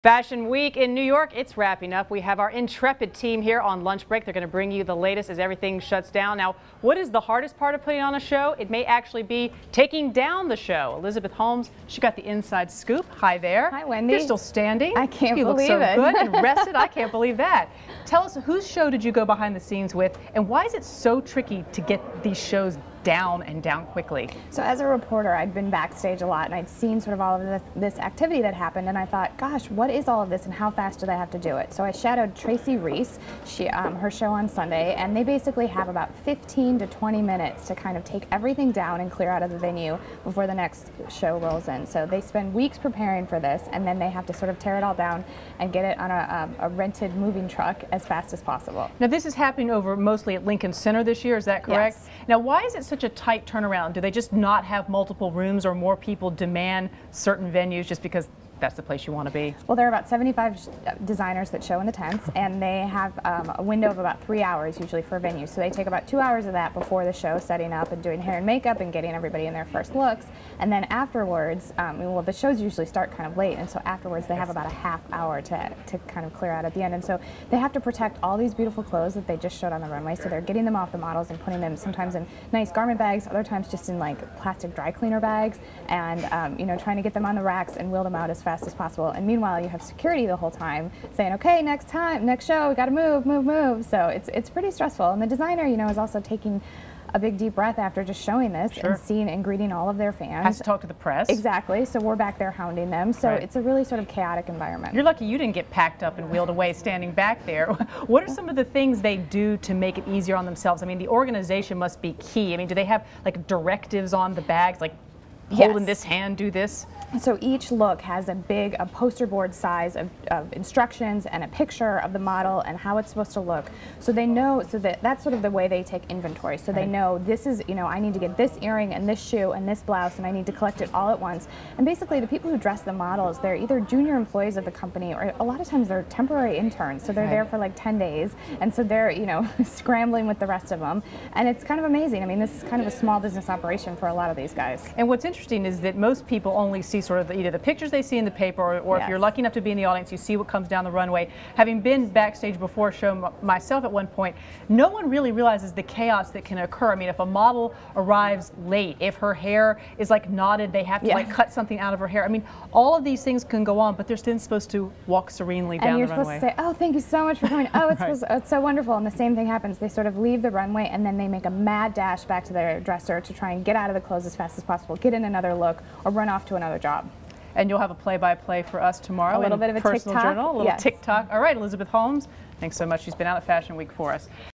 Fashion Week in New York, it's wrapping up. We have our intrepid team here on lunch break. They're going to bring you the latest as everything shuts down. Now, what is the hardest part of putting on a show? It may actually be taking down the show. Elizabeth Holmes, she got the inside scoop. Hi there. Hi, Wendy. You're still standing. I can't believe it. You look so good and rested. I can't believe that. Tell us, whose show did you go behind the scenes with, and why is it so tricky to get these shows down and down quickly? So as a reporter, I'd been backstage a lot, and I'd seen sort of all of this activity that happened, and I thought, gosh, what is all of this and how fast do they have to do it? So I shadowed Tracy Reese, her show on Sunday, and they basically have about 15 to 20 minutes to kind of take everything down and clear out of the venue before the next show rolls in. So they spend weeks preparing for this, and then they have to sort of tear it all down and get it on a rented moving truck as fast as possible. Now this is happening over mostly at Lincoln Center this year, is that correct? Yes. Now why is it such a tight turnaround? Do they just not have multiple rooms, or more people demand certain venues just because that's the place you want to be? Well, there are about 75 designers that show in the tents, and they have a window of about 3 hours usually for a venue. So they take about 2 hours of that before the show, setting up and doing hair and makeup and getting everybody in their first looks. And then afterwards, well, the shows usually start kind of late, and so afterwards they have about a half hour to kind of clear out at the end. And so they have to protect all these beautiful clothes that they just showed on the runway. So they're getting them off the models and putting them sometimes in nice garment bags, other times just in like plastic dry cleaner bags, and you know, trying to get them on the racks and wheel them out as fast as possible. And meanwhile, you have security the whole time saying, okay, next show, we got to move. So it's pretty stressful. And the designer, you know, is also taking a big deep breath after just showing this and seeing and greeting all of their fans. Has to talk to the press. Exactly. So we're back there hounding them. So it's a really sort of chaotic environment. You're lucky you didn't get packed up and wheeled away standing back there. What are some of the things they do to make it easier on themselves? I mean, the organization must be key. I mean, do they have like directives on the bags, like hold in this hand, do this? So each look has a poster board size of instructions and a picture of the model and how it's supposed to look. So they know, so that's sort of the way they take inventory. So they know this is, you know, I need to get this earring and this shoe and this blouse, and I need to collect it all at once. And basically the people who dress the models, they're either junior employees of the company, or a lot of times they're temporary interns. So they're there for like 10 days. And so they're, you know, scrambling with the rest of them. And it's kind of amazing. I mean, this is kind of a small business operation for a lot of these guys. And what's interesting is that most people only see sort of either the pictures they see in the paper, or if you're lucky enough to be in the audience, you see what comes down the runway. Having been backstage before a show myself at one point, no one really realizes the chaos that can occur. I mean, if a model arrives late, if her hair is like knotted, they have to like cut something out of her hair. I mean, all of these things can go on, but they're still supposed to walk serenely down the runway. And you're supposed to say, oh, thank you so much for coming. Oh, it's so wonderful. And the same thing happens. They sort of leave the runway, and then they make a mad dash back to their dresser to try and get out of the clothes as fast as possible, get in another look, or run off to another job. And you'll have a play-by-play for us tomorrow. A little bit of a personal TikTok. journal, a little TikTok. All right, Elizabeth Holmes, thanks so much. She's been out at Fashion Week for us.